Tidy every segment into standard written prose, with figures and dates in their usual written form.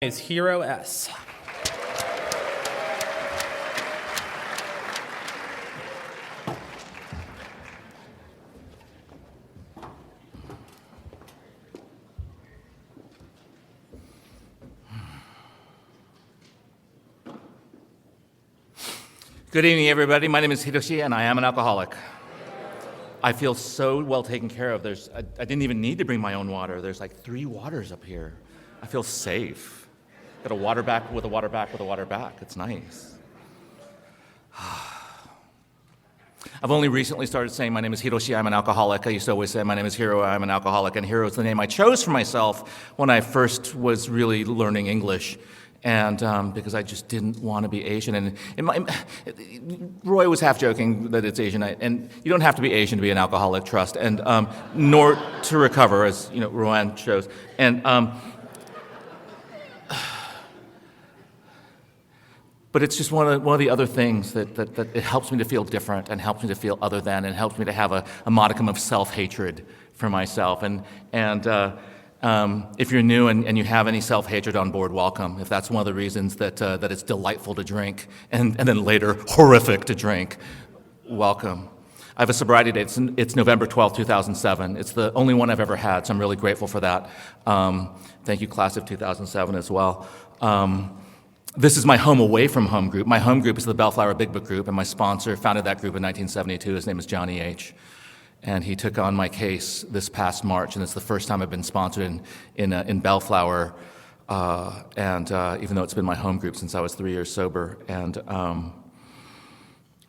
Is Hero S. Good evening, everybody. My name is Hiroshi, and I am an alcoholic. I feel so well taken care of. I didn't even need to bring my own water. There's like 3 waters up here. I feel safe. Got a water back with a water back with a water back. It's nice. I've only recently started saying my name is Hiroshi, I'm an alcoholic. I used to always say my name is Hiro, I'm an alcoholic, and Hiro is the name I chose for myself when I first was really learning English. And because I just didn't want to be Asian. And Roy was half joking that it's Asian. And you don't have to be Asian to be an alcoholic, trust, and nor to recover, as you know, Rowan shows. And but it's just one of the other things that it helps me to feel different and helps me to feel other than and helps me to have a modicum of self-hatred for myself. And if you're new and you have any self-hatred on board, welcome. If that's one of the reasons that it's delightful to drink and then later horrific to drink, welcome. I have a sobriety date. It's November 12, 2007. It's the only one I've ever had, so I'm really grateful for that. Thank you, class of 2007 as well. This is my home away from home group. My home group is the Bellflower Big Book Group, and my sponsor founded that group in 1972. His name is Johnny H. And he took on my case this past March, and it's the first time I've been sponsored in Bellflower, even though it's been my home group since I was 3 years sober. And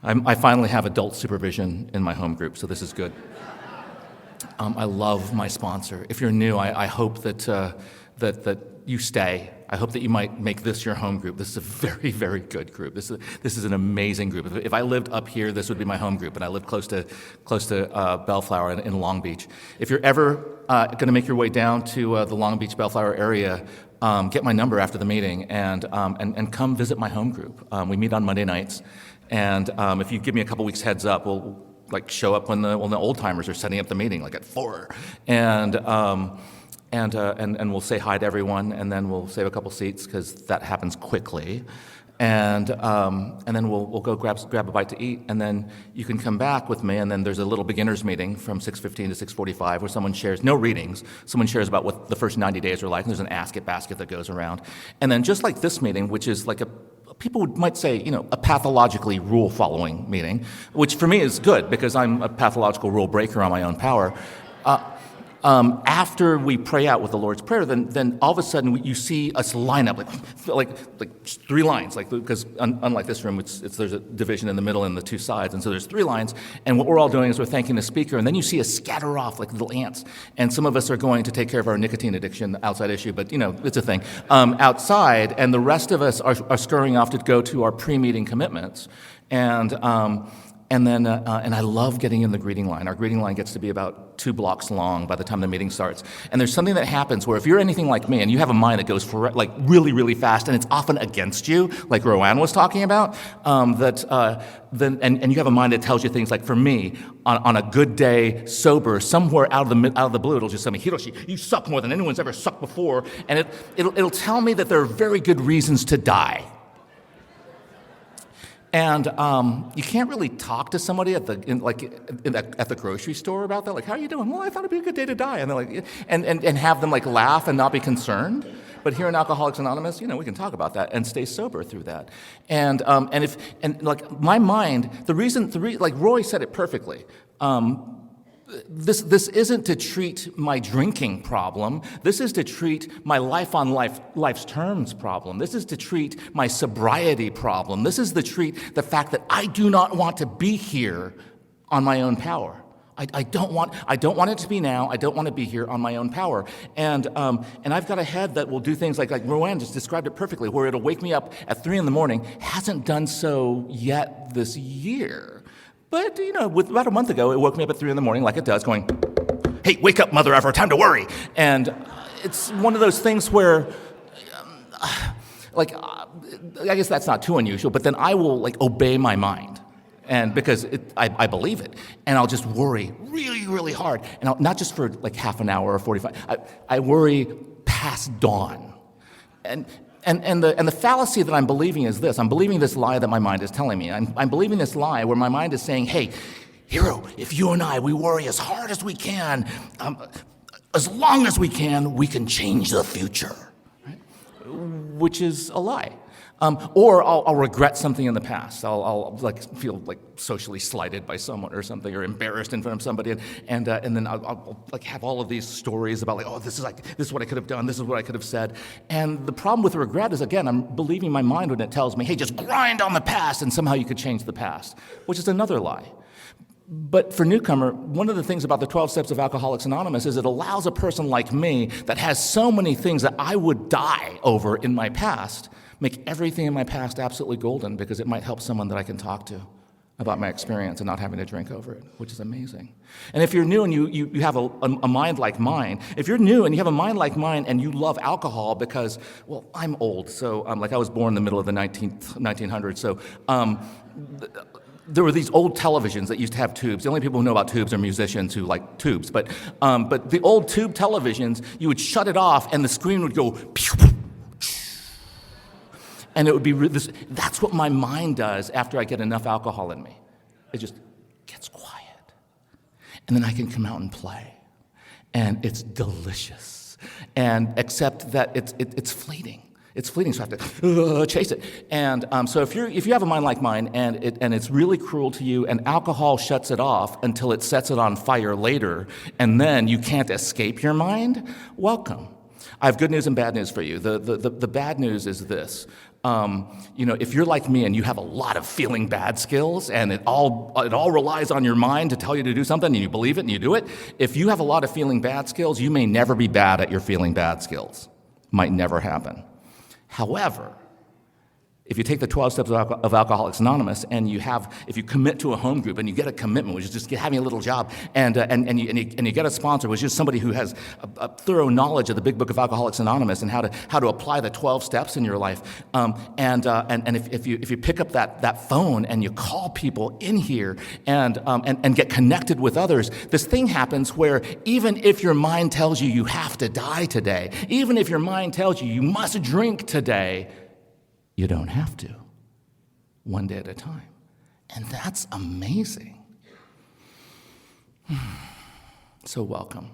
I finally have adult supervision in my home group, so this is good. I love my sponsor. If you're new, I hope that you stay. I hope that you might make this your home group. This is a very, very good group. This is an amazing group. If I lived up here, this would be my home group, and I live close to Bellflower in Long Beach. If you're ever going to make your way down to the Long Beach Bellflower area, get my number after the meeting and come visit my home group. We meet on Monday nights, and if you give me a couple weeks heads up, we'll show up when the old timers are setting up the meeting, like at 4, and we'll say hi to everyone, and then we'll save a couple seats because that happens quickly, and then we'll go grab a bite to eat, and then you can come back with me, and then there's a little beginners meeting from 6:15 to 6:45 where someone shares, no readings, someone shares about what the first 90 days are like, and there's an ask it basket that goes around, and then just like this meeting, which is like people might say, a pathologically rule-following meeting, which for me is good because I'm a pathological rule breaker on my own power. After we pray out with the Lord's Prayer, then all of a sudden you see us line up like 3 lines, because unlike this room, there's a division in the middle and the 2 sides, and so there's 3 lines. And what we're all doing is we're thanking the speaker, and then you see us scatter off like little ants. And some of us are going to take care of our nicotine addiction, outside issue, but it's a thing, outside, and the rest of us are scurrying off to go to our pre-meeting commitments. And then I love getting in the greeting line. Our greeting line gets to be about 2 blocks long by the time the meeting starts. And there's something that happens where if you're anything like me and you have a mind that goes for really, really fast and it's often against you, like Rowan was talking about, and you have a mind that tells you things like, for me, on a good day, sober, somewhere out of the blue, it'll just tell me, Hiroshi, you suck more than anyone's ever sucked before, and it'll tell me that there are very good reasons to die. And you can't really talk to somebody at the grocery store about that. Like, how are you doing? Well, I thought it'd be a good day to die. And they're like, and have them laugh and not be concerned. But here in Alcoholics Anonymous, we can talk about that and stay sober through that. And my mind, like Roy said it perfectly. This isn't to treat my drinking problem. This is to treat my life's terms problem. This is to treat my sobriety problem. This is to treat the fact that I do not want to be here on my own power. I don't want it to be now. I don't want to be here on my own power. And I've got a head that will do things like Rowan just described it perfectly, where it'll wake me up at 3 a.m. Hasn't done so yet this year. But, about a month ago, it woke me up at 3 a.m, like it does, going, hey, wake up, mother effer, time to worry. And it's one of those things where, I guess that's not too unusual, but then I will, obey my mind. And because I believe it. And I'll just worry really, really hard. And not just for half an hour or 45. I worry past dawn. And the fallacy that I'm believing is this. I'm believing this lie that my mind is telling me. I'm believing this lie where my mind is saying, hey, Hiro, if you and I, we worry as hard as we can, as long as we can change the future, right? Which is a lie. Or I'll regret something in the past. I'll like feel like socially slighted by someone or something, or embarrassed in front of somebody, and then I'll like have all of these stories about like, oh, this is what I could have done, this is what I could have said. And the problem with regret is, again, I'm believing my mind when it tells me, hey, just grind on the past and somehow you could change the past, which is another lie. But for newcomer, one of the things about the 12 Steps of Alcoholics Anonymous is it allows a person like me that has so many things that I would die over in my past, make everything in my past absolutely golden, because it might help someone that I can talk to about my experience and not having to drink over it, which is amazing. And if you're new and you have a mind like mine, if you're new and you have a mind like mine and you love alcohol because, well, I'm old, so like I was born in the middle of the 1900s, so there were these old televisions that used to have tubes. The only people who know about tubes are musicians who like tubes. But the old tube televisions, you would shut it off and the screen would go pew, and it would be this. That's what my mind does after I get enough alcohol in me. It just gets quiet. And then I can come out and play. And it's delicious. And except that it's fleeting. It's fleeting, so I have to chase it. And so if you have a mind like mine and it's really cruel to you, and alcohol shuts it off until it sets it on fire later, and then you can't escape your mind, welcome. I have good news and bad news for you. The bad news is this. If you're like me and you have a lot of feeling bad skills and it all relies on your mind to tell you to do something and you believe it and you do it, if you have a lot of feeling bad skills, you may never be bad at your feeling bad skills. Might never happen. However, if you take the 12 Steps of Alcoholics Anonymous and if you commit to a home group and you get a commitment, which is just having a little job, and you get a sponsor, which is somebody who has a thorough knowledge of the Big Book of Alcoholics Anonymous and how to apply the 12 steps in your life, and if you pick up that phone and you call people in here and get connected with others, this thing happens where even if your mind tells you have to die today, even if your mind tells you must drink today, you don't have to, one day at a time. And that's amazing. So welcome.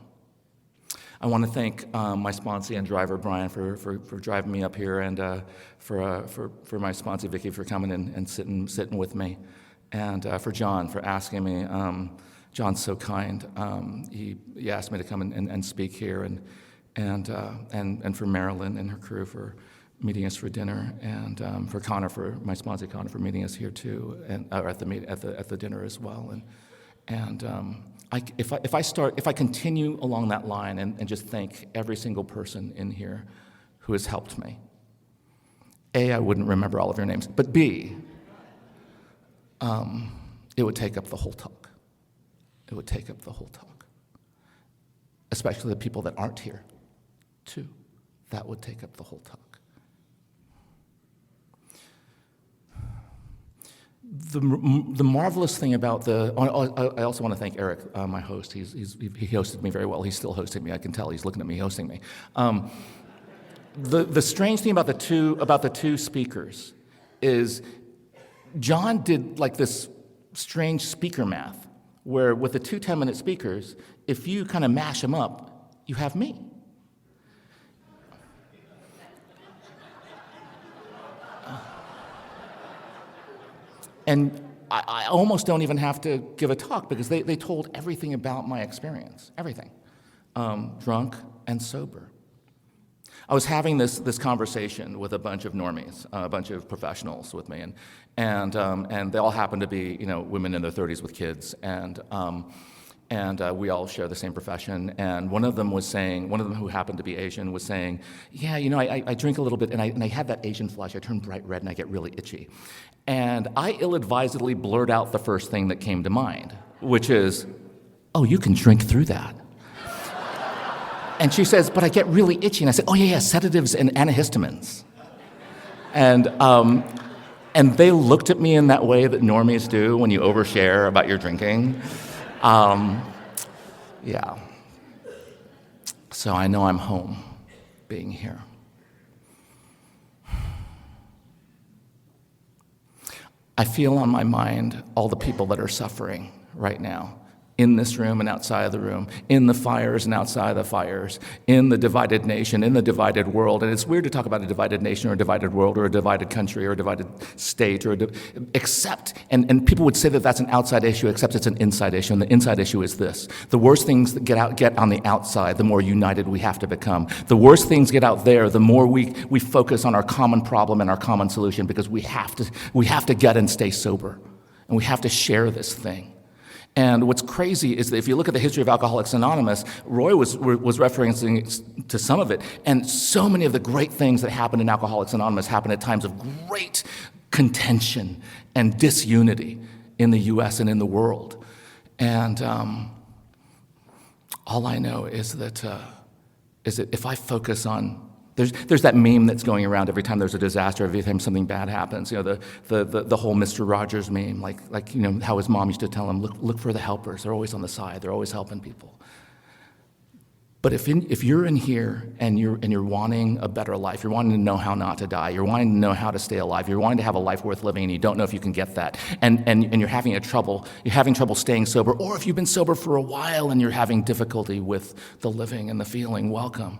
I want to thank my sponsee and driver, Brian, for driving me up here, and for my sponsee, Vicky, for coming in and sitting with me, and for John for asking me. John's so kind. He asked me to come and speak here, and for Marilyn and her crew for meeting us for dinner, and for Connor, for my sponsor Connor, for meeting us here too, and at the dinner as well. If I continue along that line and just thank every single person in here who has helped me, A, I wouldn't remember all of your names, but B, it would take up the whole talk. It would take up the whole talk, especially the people that aren't here too. That would take up the whole talk. The marvelous thing about I also want to thank Eric, my host. He hosted me very well. He's still hosting me. I can tell he's looking at me hosting me. The strange thing about the two speakers is John did like this strange speaker math, where with the two 10-minute speakers, if you kind of mash them up, you have me. And I almost don't even have to give a talk, because they told everything about my experience, everything, drunk and sober. I was having this conversation with a bunch of normies, a bunch of professionals with me, and they all happened to be women in their 30s with kids, and we all share the same profession. And one of them who happened to be Asian was saying, yeah, I drink a little bit, and I have that Asian flush. I turn bright red and I get really itchy. And I ill-advisedly blurt out the first thing that came to mind, which is, oh, you can drink through that. And she says, but I get really itchy. And I said, oh, yeah, sedatives and antihistamines. And they looked at me in that way that normies do when you overshare about your drinking. Yeah. So I know I'm home being here. I feel on my mind all the people that are suffering right now, in this room and outside of the room, in the fires and outside of the fires, in the divided nation, in the divided world. And it's weird to talk about a divided nation or a divided world or a divided country or a divided state, except, and people would say that that's an outside issue, except it's an inside issue. And the inside issue is this: the worse things that get on the outside, the more united we have to become. The worse things get out there, the more we focus on our common problem and our common solution, because we have to get and stay sober, and we have to share this thing. And what's crazy is that if you look at the history of Alcoholics Anonymous, Roy was referencing to some of it, and so many of the great things that happened in Alcoholics Anonymous happened at times of great contention and disunity in the U.S. and in the world. And all I know is that if I focus on, there's that meme that's going around every time there's a disaster, every time something bad happens. You know, the whole Mr. Rogers meme, like you know how his mom used to tell him, look for the helpers. They're always on the side. They're always helping people. But if you're in here and you're wanting a better life, you're wanting to know how not to die, you're wanting to know how to stay alive, you're wanting to have a life worth living, and you don't know if you can get that, and you're having trouble staying sober, or if you've been sober for a while and you're having difficulty with the living and the feeling, welcome.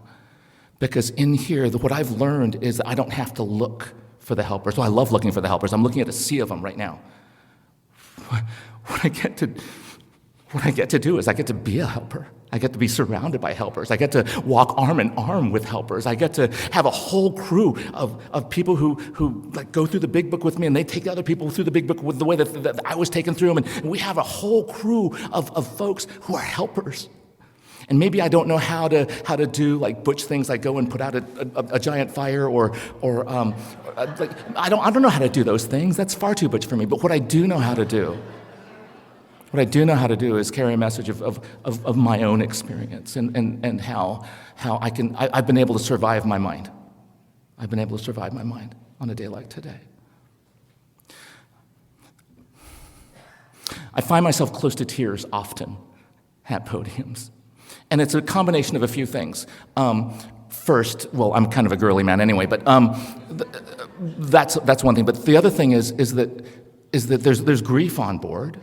Because in here, what I've learned is that I don't have to look for the helpers. Well, I love looking for the helpers. I'm looking at a sea of them right now. What I get to do is I get to be a helper. I get to be surrounded by helpers. I get to walk arm in arm with helpers. I get to have a whole crew of people who like go through the big book with me, and they take other people through the big book with the way that I was taken through them. And we have a whole crew of folks who are helpers. And maybe I don't know how to do like butch things, like go and put out a giant fire, or like I don't know how to do those things. That's far too butch for me. But what I do know how to do is carry a message of my own experience and how I've been able to survive my mind. I've been able to survive my mind on a day like today. I find myself close to tears often at podiums. And it's a combination of a few things. First, well, I'm kind of a girly man anyway, but that's one thing. But the other thing is that there's grief on board,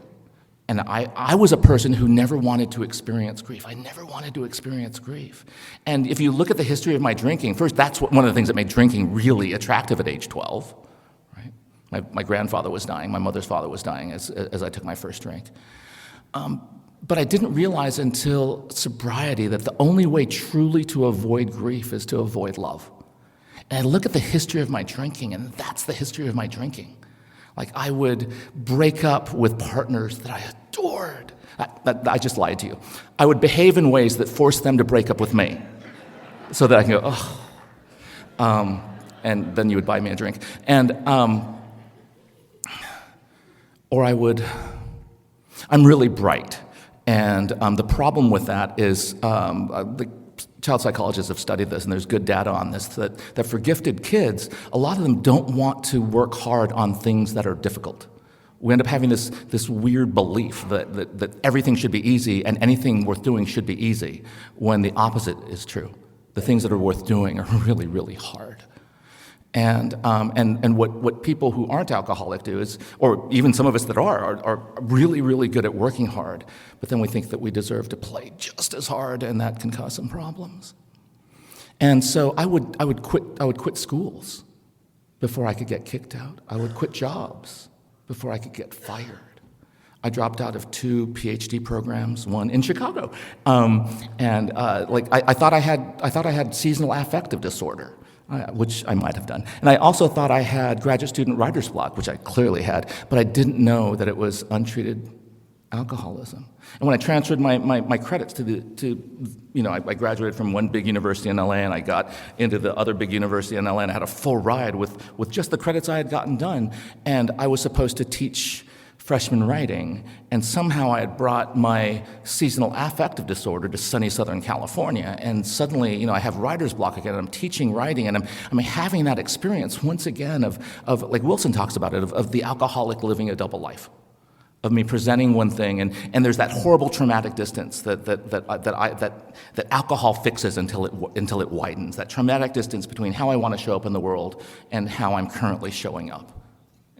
and I was a person who never wanted to experience grief. I never wanted to experience grief. And if you look at the history of my drinking, first, that's one of the things that made drinking really attractive at age 12. Right? My grandfather was dying. My mother's father was dying as I took my first drink. But I didn't realize until sobriety that the only way truly to avoid grief is to avoid love. And I look at the history of my drinking, and that's the history of my drinking. Like, I would break up with partners that I adored. I just lied to you. I would behave in ways that forced them to break up with me so that I can go, oh. And then you would buy me a drink. And, or I'm really bright. And the problem with that is the child psychologists have studied this, and there's good data on this, that for gifted kids, a lot of them don't want to work hard on things that are difficult. We end up having this weird belief that everything should be easy and anything worth doing should be easy, when the opposite is true. The things that are worth doing are really, really hard. And what people who aren't alcoholic do is, or even some of us that are really, really good at working hard, but then we think that we deserve to play just as hard, and that can cause some problems. And so I would quit schools before I could get kicked out. I would quit jobs before I could get fired. I dropped out of 2 PhD programs, one in Chicago, I thought I had seasonal affective disorder. Which I might have done. And I also thought I had graduate student writer's block, which I clearly had, but I didn't know that it was untreated alcoholism. And when I transferred my credits I graduated from one big university in LA, and I got into the other big university in LA, and I had a full ride with just the credits I had gotten done, and I was supposed to teach freshman writing, and somehow I had brought my seasonal affective disorder to sunny Southern California, and suddenly, I have writer's block again, and I'm teaching writing, and I'm having that experience once again of like Wilson talks about it, of the alcoholic living a double life, of me presenting one thing, and there's that horrible traumatic distance that alcohol fixes until it widens, that traumatic distance between how I want to show up in the world and how I'm currently showing up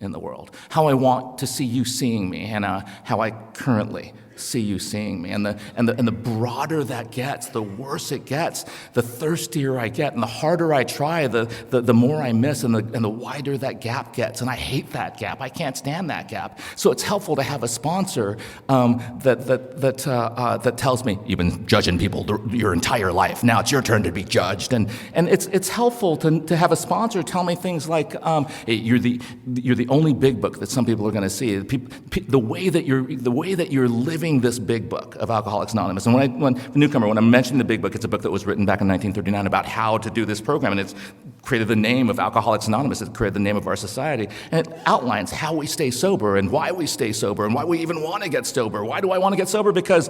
in the world, how I want to see you seeing me, and how I currently see you seeing me. And the broader that gets, the worse it gets, the thirstier I get, and the harder I try, the more I miss, and the wider that gap gets. And I hate that gap. I can't stand that gap. So it's helpful to have a sponsor that tells me, you've been judging people your entire life. Now it's your turn to be judged. And it's helpful to have a sponsor tell me things like, hey, you're the only big book that some people are going to see. The way that you're living this big book of Alcoholics Anonymous. And when I'm mentioning the big book, it's a book that was written back in 1939 about how to do this program, and it's created the name of Alcoholics Anonymous. It created the name of our society, and it outlines how we stay sober and why we stay sober and why we even want to get sober. Why do I want to get sober? Because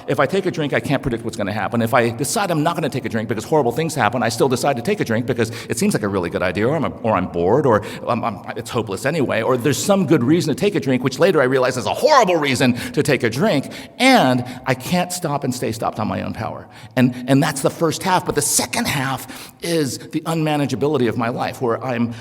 if I take a drink, I can't predict what's going to happen. If I decide I'm not going to take a drink because horrible things happen, I still decide to take a drink because it seems like a really good idea, or I'm bored, or it's hopeless anyway, or there's some good reason to take a drink, which later I realize is a horrible reason to take a drink, and I can't stop and stay stopped on my own power. And that's the first half, but the second half is the unmanageability of my life, where I've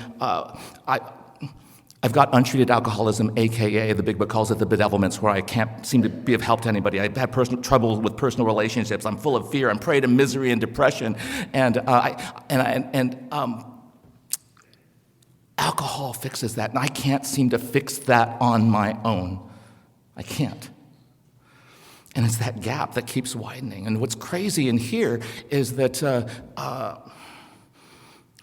got untreated alcoholism, AKA, the big book calls it the bedevilments, where I can't seem to be of help to anybody. I've had trouble with personal relationships. I'm full of fear. I'm prey to misery and depression, and alcohol fixes that, and I can't seem to fix that on my own. I can't. And it's that gap that keeps widening. And what's crazy in here is that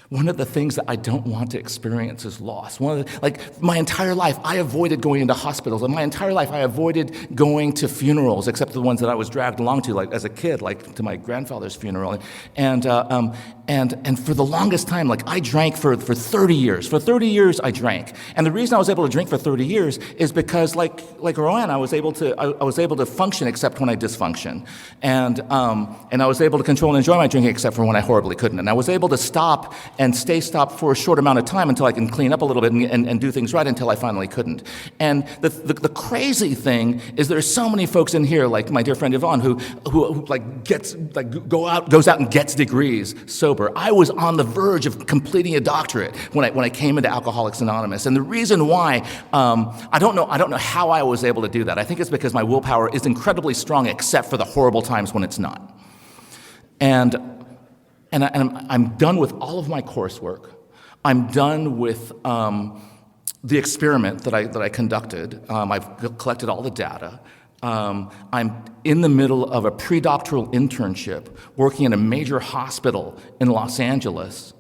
one of the things that I don't want to experience is loss. My entire life, I avoided going into hospitals, and my entire life, I avoided going to funerals, except the ones that I was dragged along to, like as a kid, like to my grandfather's funeral. And for the longest time, I drank for 30 years. For 30 years, I drank. And the reason I was able to drink for 30 years is because, like Roanne, I was able to function except when I dysfunction, and I was able to control and enjoy my drinking except for when I horribly couldn't. And I was able to stop and stay stopped for a short amount of time until I can clean up a little bit and do things right until I finally couldn't. And the crazy thing is there's so many folks in here, like my dear friend Yvonne, who goes out and gets degrees sober. I was on the verge of completing a doctorate when I came into Alcoholics Anonymous. And the reason why, I don't know how I was able to do that. I think it's because my willpower is incredibly strong except for the horrible times when it's not. And I'm done with all of my coursework. I'm done with the experiment that I conducted. I've collected all the data. I'm in the middle of a pre-doctoral internship working in a major hospital in Los Angeles.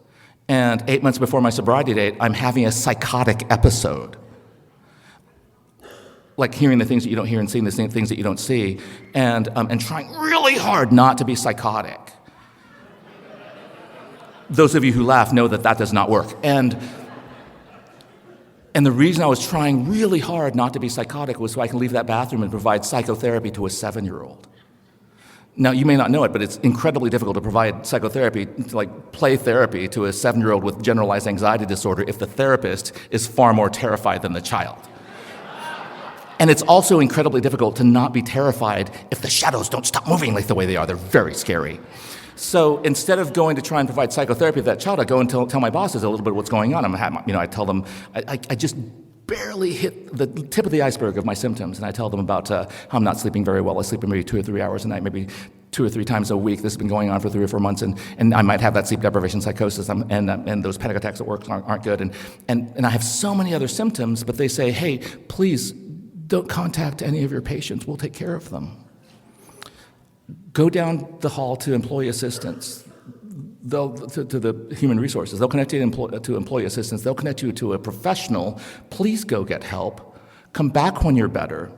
And 8 months before my sobriety date, I'm having a psychotic episode. Like hearing the things that you don't hear and seeing the things that you don't see, and trying really hard not to be psychotic. Those of you who laugh know that does not work. And the reason I was trying really hard not to be psychotic was so I can leave that bathroom and provide psychotherapy to a 7-year-old. Now, you may not know it, but it's incredibly difficult to provide psychotherapy, like play therapy, to a 7-year-old with generalized anxiety disorder if the therapist is far more terrified than the child. And it's also incredibly difficult to not be terrified if the shadows don't stop moving like the way they are. They're very scary. So instead of going to try and provide psychotherapy to that child, I go and tell my bosses a little bit what's going on. I tell them, I just barely hit the tip of the iceberg of my symptoms, and I tell them about how I'm not sleeping very well. I sleep maybe 2 or 3 hours a night, maybe 2 or 3 times a week. This has been going on for 3 or 4 months, and I might have that sleep deprivation psychosis, and those panic attacks at work aren't good. And I have so many other symptoms, but they say, hey, please don't contact any of your patients. We'll take care of them. Go down the hall to employee assistants, to the human resources. They'll connect you to employee assistants. They'll connect you to a professional. Please go get help. Come back when you're better.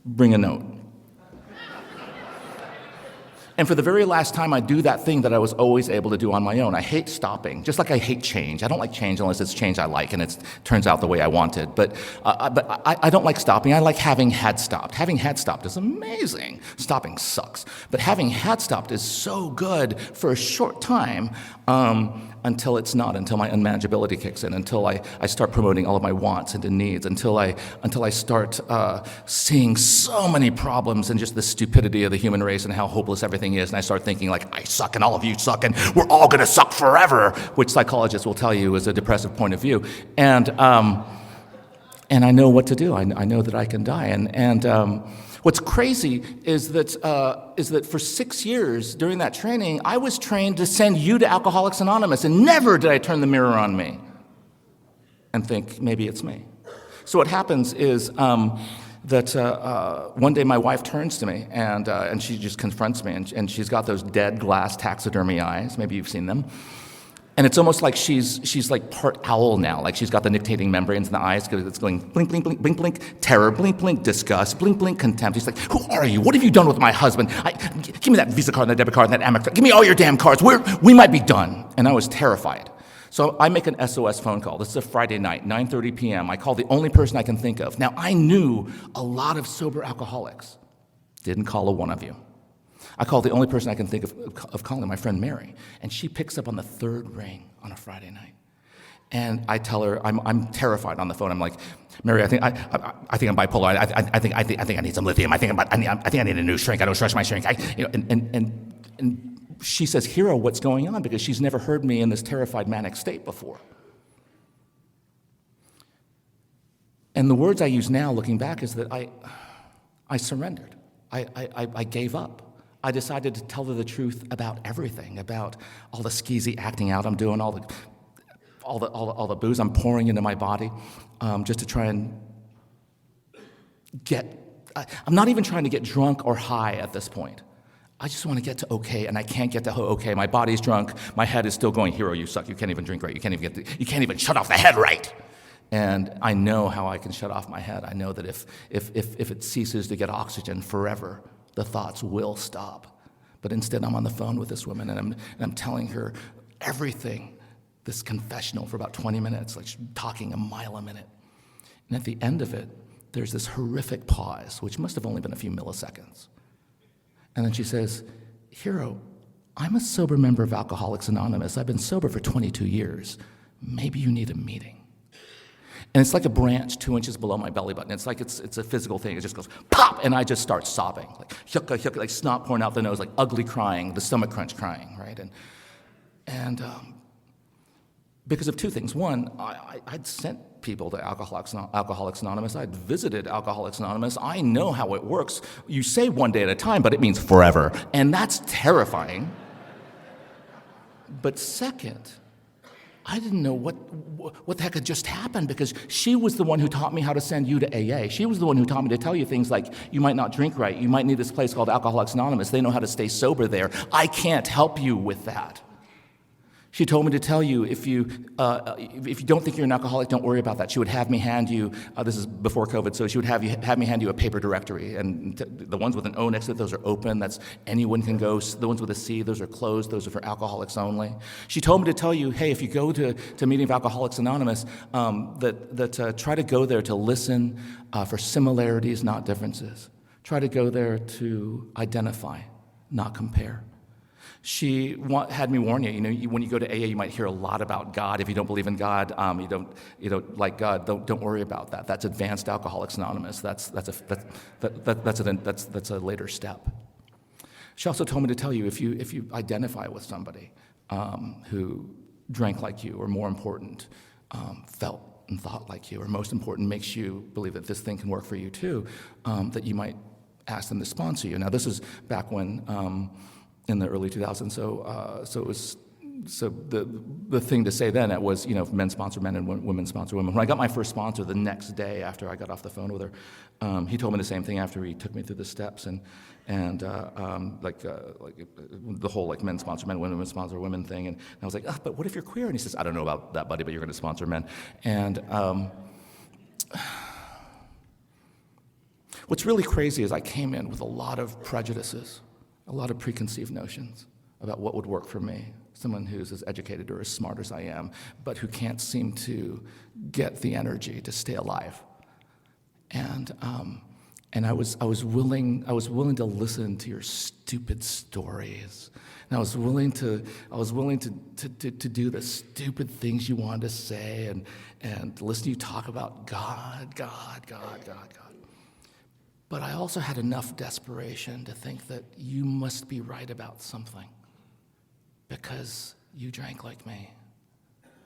Bring a note. And for the very last time, I do that thing that I was always able to do on my own. I hate stopping, just like I hate change. I don't like change unless it's change I like and it turns out the way I wanted. But I don't like stopping. I like having had stopped. Having had stopped is amazing. Stopping sucks. But having had stopped is so good for a short time until it's not, until my unmanageability kicks in, until I start promoting all of my wants into needs, until I start seeing so many problems and just the stupidity of the human race and how hopeless everything is, and I start thinking like, I suck and all of you suck and we're all gonna suck forever, which psychologists will tell you is a depressive point of view. And And I know what to do. I know that I can die. And what's crazy is that for 6 years during that training, I was trained to send you to Alcoholics Anonymous, and never did I turn the mirror on me and think, maybe it's me. So what happens is that one day my wife turns to me, and she just confronts me, and she's got those dead glass taxidermy eyes. Maybe you've seen them. And it's almost like she's like part owl now. Like she's got the nictitating membranes in the eyes because it's going blink, blink, blink, blink, blink, terror, blink, blink, disgust, blink, blink, contempt. She's like, who are you? What have you done with my husband? Give me that Visa card and that debit card and that Amex card. Give me all your damn cards. We might be done. And I was terrified. So I make an SOS phone call. This is a Friday night, 9:30 p.m. I call the only person I can think of. Now, I knew a lot of sober alcoholics. Didn't call a one of you. I called the only person I can think of calling, my friend Mary, and she picks up on the third ring on a Friday night. And I tell her, I'm terrified on the phone. I'm like, Mary, I think I'm bipolar. I think I need some lithium. I think I need a new shrink. I don't trust my shrink. And she says, Hero, what's going on? Because she's never heard me in this terrified manic state before. And the words I use now, looking back, is that I surrendered. I gave up. I decided to tell her the truth about everything, about all the skeezy acting out I'm doing, all the booze I'm pouring into my body, just to try and get. I'm not even trying to get drunk or high at this point. I just want to get to okay, and I can't get to okay. My body's drunk, my head is still going, Hero, you suck. You can't even drink right. You can't even shut off the head right. And I know how I can shut off my head. I know that if it ceases to get oxygen forever, the thoughts will stop. But instead, I'm on the phone with this woman, and I'm telling her everything, this confessional for about 20 minutes, like talking a mile a minute. And at the end of it, there's this horrific pause, which must have only been a few milliseconds. And then she says, Hero, I'm a sober member of Alcoholics Anonymous. I've been sober for 22 years. Maybe you need a meeting. And it's like a branch 2 inches below my belly button. It's like it's a physical thing. It just goes pop, and I just start sobbing, like yucca, yucca, like snot pouring out the nose, like ugly crying, the stomach crunch crying, right? And because of two things. One, I'd sent people to Alcoholics Anonymous. I'd visited Alcoholics Anonymous. I know how it works. You say one day at a time, but it means forever, and that's terrifying. But second, I didn't know what the heck had just happened, because she was the one who taught me how to send you to AA. She was the one who taught me to tell you things like, you might not drink right. You might need this place called Alcoholics Anonymous. They know how to stay sober there. I can't help you with that. She told me to tell you, if you don't think you're an alcoholic, don't worry about that. She would have me hand you, this is before COVID, so she would have me hand you a paper directory. And the ones with an O next to it, those are open. That's anyone can go. The ones with a C, those are closed. Those are for alcoholics only. She told me to tell you, hey, if you go to a meeting of Alcoholics Anonymous, try to go there to listen for similarities, not differences. Try to go there to identify, not compare. She had me warn you. You know, when you go to AA, you might hear a lot about God. If you don't believe in God, you don't like God. Don't worry about that. That's advanced Alcoholics Anonymous. That's a later step. She also told me to tell you, if you identify with somebody who drank like you, or more important, felt and thought like you, or most important, makes you believe that this thing can work for you too, that you might ask them to sponsor you. Now, this is back when. In the early 2000s, so the thing to say then, it was, men sponsor men and women sponsor women. When I got my first sponsor the next day after I got off the phone with her, he told me the same thing after he took me through the steps, and the whole men sponsor men, women sponsor women thing, and I was like, but what if you're queer? And he says, I don't know about that, buddy, but you're going to sponsor men. And what's really crazy is I came in with a lot of prejudices, a lot of preconceived notions about what would work for me, someone who's as educated or as smart as I am, but who can't seem to get the energy to stay alive. And I was willing to listen to your stupid stories, and I was willing to do the stupid things you wanted to say, and listen to you talk about God. But I also had enough desperation to think that you must be right about something, because you drank like me,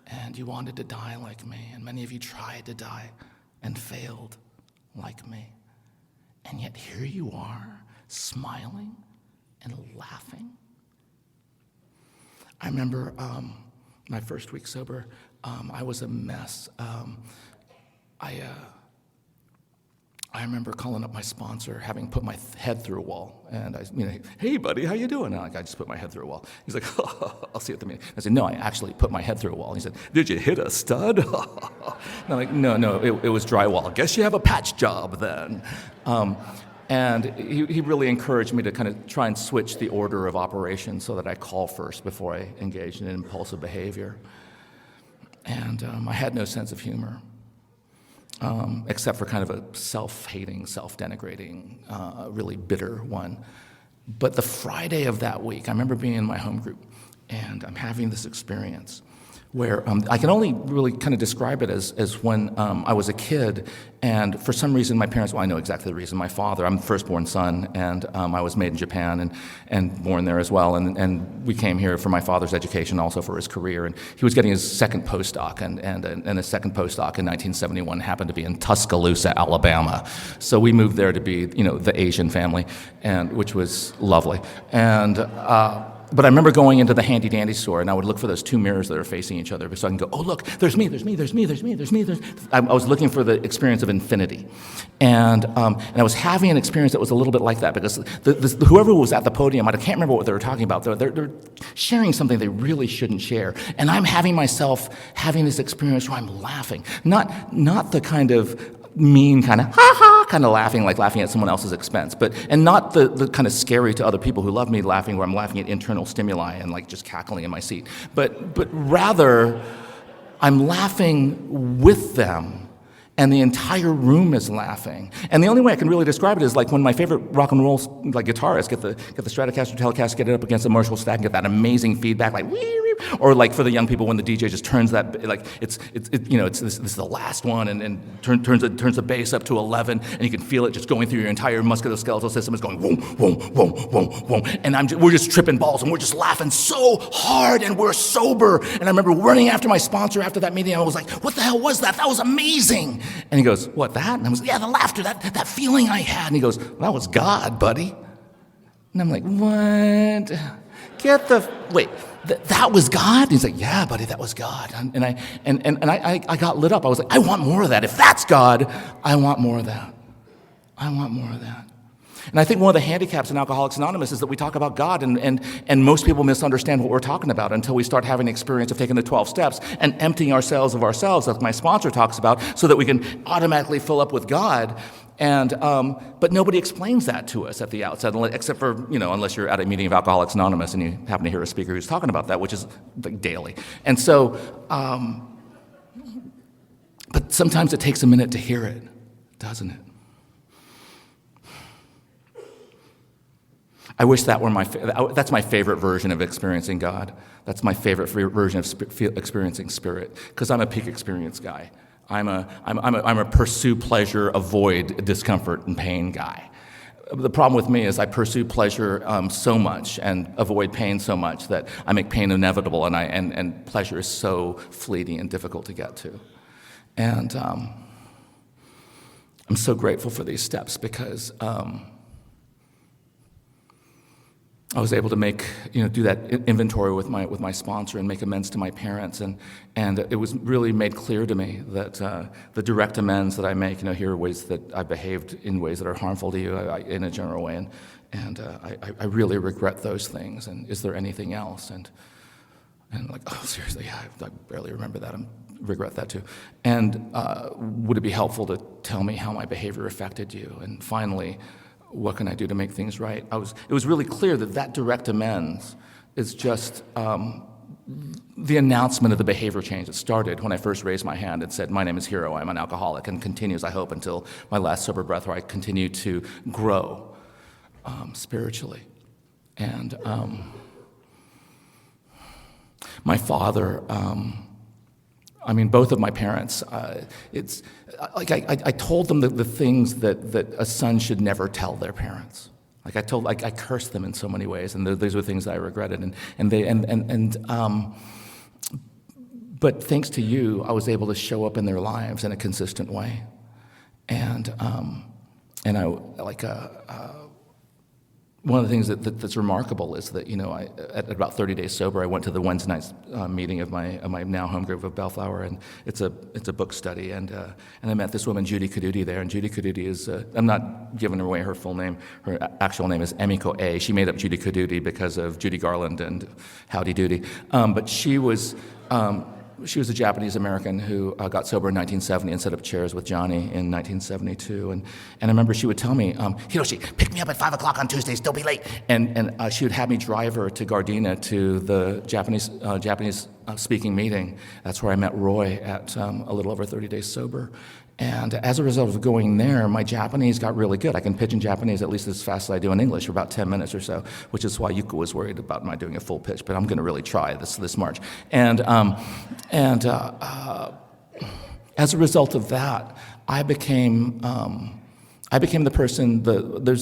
and you wanted to die like me, and many of you tried to die and failed like me. And yet here you are, smiling and laughing. I remember my first week sober, I was a mess. I remember calling up my sponsor, having put my head through a wall, and hey buddy, how you doing? And I just put my head through a wall. He's like, I'll see you at the meeting. I said, no, I actually put my head through a wall. He said, did you hit a stud? And I'm like, no, it was drywall. Guess you have a patch job then. And he really encouraged me to kind of try and switch the order of operations so that I call first before I engage in impulsive behavior. And I had no sense of humor. Except for kind of a self-hating, self-denigrating, really bitter one. But the Friday of that week, I remember being in my home group, and I'm having this experience where I can only really kind of describe it as when I was a kid, and for some reason my parents, well, I know exactly the reason. My father, I'm the firstborn son, and I was made in Japan and born there as well, and we came here for my father's education, also for his career, and he was getting his second postdoc, and his second postdoc in 1971 happened to be in Tuscaloosa, Alabama. So we moved there to be, the Asian family, and which was lovely. And but I remember going into the handy-dandy store, and I would look for those two mirrors that are facing each other so I can go, oh, look, there's me. I was looking for the experience of infinity. And I was having an experience that was a little bit like that, because whoever was at the podium, I can't remember what they were talking about. They're sharing something they really shouldn't share. And I'm having this experience where I'm laughing. Not the kind of mean kind of ha-ha kind of laughing, like laughing at someone else's expense, and not the kind of scary to other people who love me laughing, where I'm laughing at internal stimuli and like just cackling in my seat, but rather I'm laughing with them, and the entire room is laughing. And the only way I can really describe it is like when my favorite rock and roll guitarists get the Stratocaster, Telecaster, get it up against the Marshall stack and get that amazing feedback, like wee, wee, or like for the young people when the DJ just turns that, like it's this is the last one, and turns the bass up to 11, and you can feel it just going through your entire musculoskeletal system. It's going whoom, whoom, whoom, whoom, whoom, and we're just tripping balls, and we're just laughing so hard, and we're sober. And I remember running after my sponsor after that meeting, and I was like, what the hell was that? That was amazing. And he goes, what, that? And I was like, yeah, the laughter, that feeling I had. And he goes, well, that was God, buddy. And I'm like, what? Wait, that was God? And he's like, yeah, buddy, that was God. And I got lit up. I was like, I want more of that. If that's God, I want more of that. I want more of that. And I think one of the handicaps in Alcoholics Anonymous is that we talk about God, and most people misunderstand what we're talking about until we start having the experience of taking the 12 steps and emptying ourselves of ourselves, like my sponsor talks about, so that we can automatically fill up with God. But nobody explains that to us at the outset, except for, unless you're at a meeting of Alcoholics Anonymous and you happen to hear a speaker who's talking about that, which is like daily. And so, but sometimes it takes a minute to hear it, doesn't it? I wish that were that's my favorite version of experiencing God. That's my favorite version of experiencing Spirit, because I'm a peak experience guy. I'm a pursue pleasure, avoid discomfort and pain guy. The problem with me is I pursue pleasure so much and avoid pain so much that I make pain inevitable, and pleasure is so fleeting and difficult to get to. And I'm so grateful for these steps, because I was able to do that inventory with my sponsor and make amends to my parents, and it was really made clear to me that the direct amends that I make, here are ways that I behaved in ways that are harmful to you in a general way, and I really regret those things. And is there anything else? And like, oh, seriously, yeah, I barely remember that. I regret that too. And would it be helpful to tell me how my behavior affected you? And finally, what can I do to make things right? It was really clear that direct amends is just the announcement of the behavior change that started when I first raised my hand and said, my name is Hiro, I'm an alcoholic, and continues, I hope, until my last sober breath, where I continue to grow spiritually. And my father, both of my parents, it's like I told them the things that a son should never tell their parents. Like I cursed them in so many ways, and those were things that I regretted. But thanks to you, I was able to show up in their lives in a consistent way. And I like one of the things that's remarkable is that, at about 30 days sober, I went to the Wednesday night meeting of my now home group of Bellflower, and it's a book study, and I met this woman, Judy Caduti, there, and Judy Caduti is, I'm not giving away her full name, her actual name is Emiko A. She made up Judy Caduti because of Judy Garland and Howdy Doody, but she was a Japanese American who got sober in 1970 and set up chairs with Johnny in 1972. And I remember she would tell me, Hiroshi, pick me up at 5 o'clock on Tuesdays, don't be late. And she would have me drive her to Gardena to the Japanese speaking meeting. That's where I met Roy at a little over 30 days sober. And as a result of going there, my Japanese got really good. I can pitch in Japanese at least as fast as I do in English for about 10 minutes or so, which is why Yuko was worried about my doing a full pitch, but I'm going to really try this March. And as a result of that, I became the person.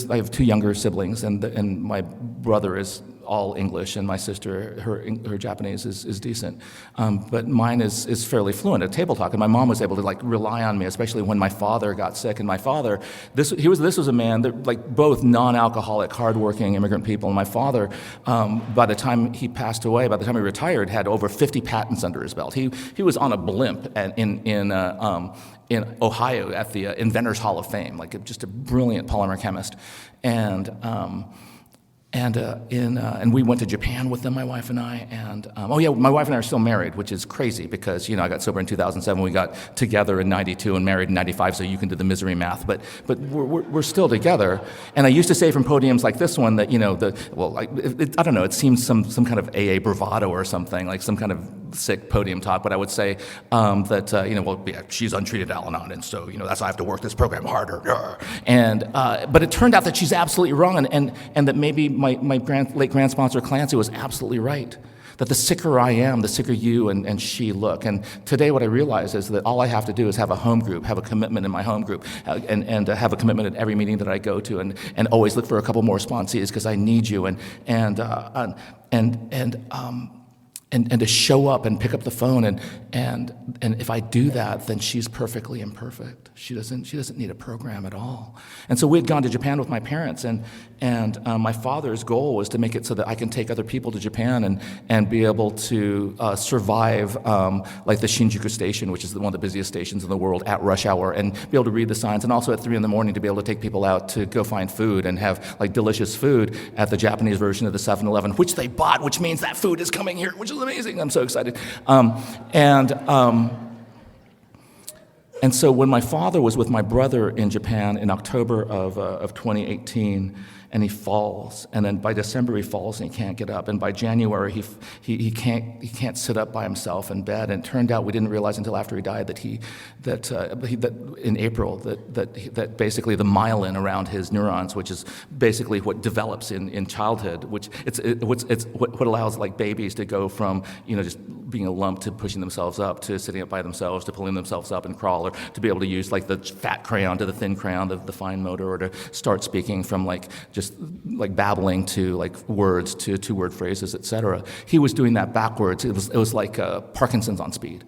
I have 2 younger siblings, and my brother is all English, and my sister, her Japanese is decent, but mine is fairly fluent at table talk. And my mom was able to rely on me, especially when my father got sick. And my father, this was a man that both non-alcoholic, hardworking immigrant people. And my father, by the time he passed away, by the time he retired, had over 50 patents under his belt. He was on a blimp in Ohio at the Inventors Hall of Fame, just a brilliant polymer chemist, and we went to Japan with them, my wife and I, and my wife and I are still married, which is crazy because I got sober in 2007, we got together in 92 and married in 95, so you can do the misery math, but we're still together. And I used to say from podiums like this one that I don't know, it seems some kind of AA bravado or something, like some kind of sick podium talk, but I would say she's untreated Al-Anon, and so that's why I have to work this program harder. And but it turned out that she's absolutely wrong, and that maybe my late grand sponsor Clancy was absolutely right. That the sicker I am, the sicker you and she look. And today what I realize is that all I have to do is have a home group, have a commitment in my home group, and have a commitment at every meeting that I go to, and always look for a couple more sponsees because I need you, and to show up and pick up the phone, and if I do that, then she's perfectly imperfect. She doesn't need a program at all. And so we had gone to Japan with my parents, and my father's goal was to make it so that I can take other people to Japan and be able to survive like the Shinjuku station, which is one of the busiest stations in the world, at rush hour, and be able to read the signs, and also at 3 a.m. to be able to take people out to go find food and have delicious food at the Japanese version of the 7-Eleven, which they bought, which means that food is coming here, which is amazing. I'm so excited. And so when my father was with my brother in Japan in October of 2018, and he falls, and then by December he falls and he can't get up, and by January he can't sit up by himself in bed. And it turned out, we didn't realize until after he died that in April that basically the myelin around his neurons, which is basically what develops in childhood, which it's what allows babies to go from just being a lump to pushing themselves up to sitting up by themselves to pulling themselves up and crawl, or to be able to use the fat crayon to the thin crayon, the fine motor, or to start speaking from just babbling to words to 2-word phrases, etc. He was doing that backwards. It was like Parkinson's on speed.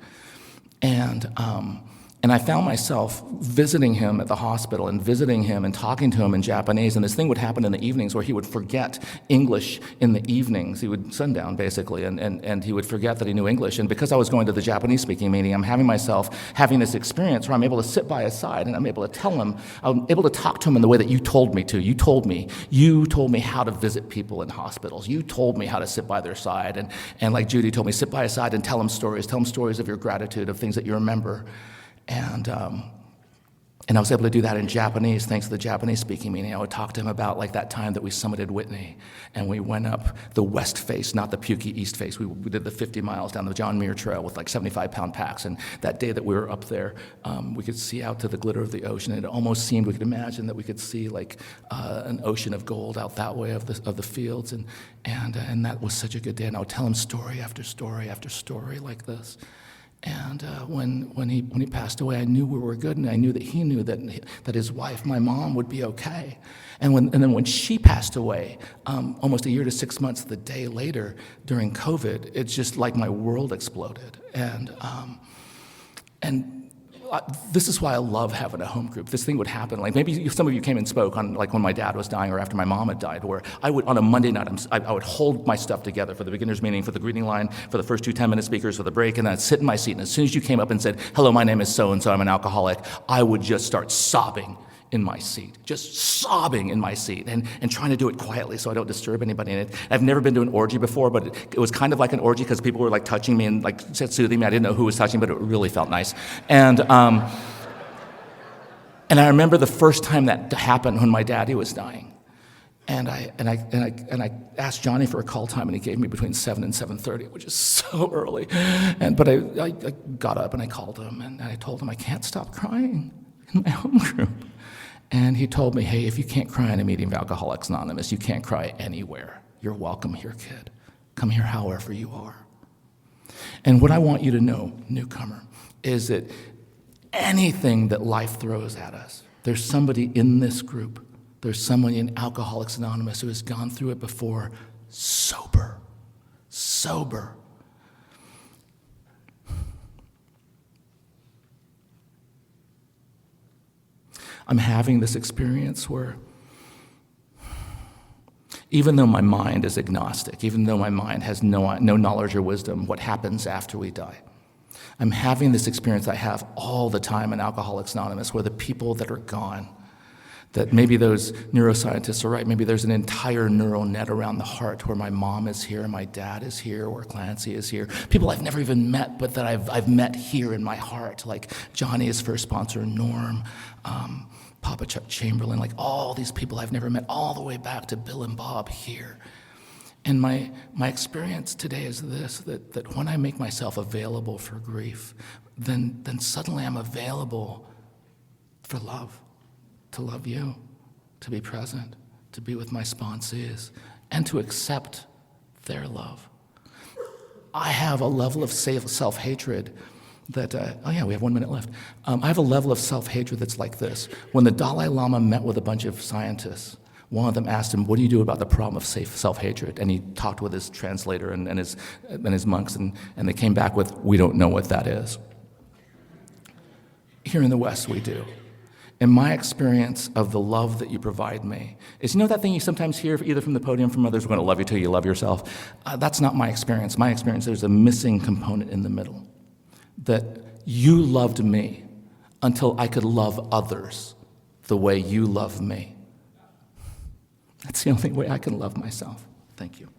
And I found myself visiting him at the hospital and visiting him and talking to him in Japanese. And this thing would happen in the evenings where he would forget English in the evenings. He would sundown, basically, and he would forget that he knew English. And because I was going to the Japanese speaking meeting, I'm having this experience where I'm able to sit by his side and I'm able to tell him, I'm able to talk to him in the way that you told me to. You told me how to visit people in hospitals. You told me how to sit by their side. And like Judy told me, sit by his side and tell him stories of your gratitude, of things that you remember. And I was able to do that in Japanese thanks to the Japanese speaking meeting. I would talk to him about that time that we summited Whitney, and we went up the west face, not the pukey east face. We did the 50 miles down the John Muir Trail with 75-pound packs, and that day that we were up there, we could see out to the glitter of the ocean. It almost seemed, we could imagine that we could see an ocean of gold out that way of the fields, and that was such a good day. And I would tell him story after story after story like this. And when he passed away, I knew we were good, and I knew that he knew that his wife, my mom, would be okay. And then when she passed away, almost a year to 6 months, the day later during COVID, it's just like my world exploded. And this is why I love having a home group. This thing would happen, like maybe some of you came and spoke on like when my dad was dying or after my mom had died, where I would, on a Monday night, I would hold my stuff together for the beginner's meeting, for the greeting line, for the first 2 10-minute speakers, for the break, and then I'd sit in my seat, and as soon as you came up and said, hello, my name is so-and-so, I'm an alcoholic, I would just start sobbing in my seat, just sobbing in my seat, and trying to do it quietly so I don't disturb anybody in it. I've never been to an orgy before, but it was kind of like an orgy because people were like touching me and like soothing me. I didn't know who was touching, but it really felt nice. And I remember the first time that happened when my daddy was dying. And I asked Johnny for a call time, and he gave me between 7 and 7:30, which is so early. But I got up and I called him, and I told him I can't stop crying in my home group. And he told me, hey, if you can't cry in a meeting of Alcoholics Anonymous, you can't cry anywhere. You're welcome here, kid. Come here however you are. And what I want you to know, newcomer, is that anything that life throws at us, there's somebody in this group, there's someone in Alcoholics Anonymous who has gone through it before, sober. I'm having this experience where even though my mind is agnostic, even though my mind has no knowledge or wisdom, what happens after we die, I'm having this experience I have all the time in Alcoholics Anonymous, where the people that are gone, that maybe those neuroscientists are right, maybe there's an entire neural net around the heart where my mom is here, my dad is here, or Clancy is here, people I've never even met, but that I've met here in my heart, like Johnny, his first sponsor, Norm, Papa Chuck Chamberlain, like all these people I've never met, all the way back to Bill and Bob here. And my experience today is this, that when I make myself available for grief, then suddenly I'm available for love, to love you, to be present, to be with my sponsees, and to accept their love. I have a level of self-hatred that, we have 1 minute left. I have a level of self-hatred that's like this. When the Dalai Lama met with a bunch of scientists, one of them asked him, what do you do about the problem of self-hatred? And he talked with his translator and his monks, and they came back with, we don't know what that is. Here in the West, we do. And my experience of the love that you provide me is, you know that thing you sometimes hear either from the podium from others, we're going to love you till you love yourself? That's not my experience. My experience, there's a missing component in the middle. That you loved me until I could love others the way you love me. That's the only way I can love myself. Thank you.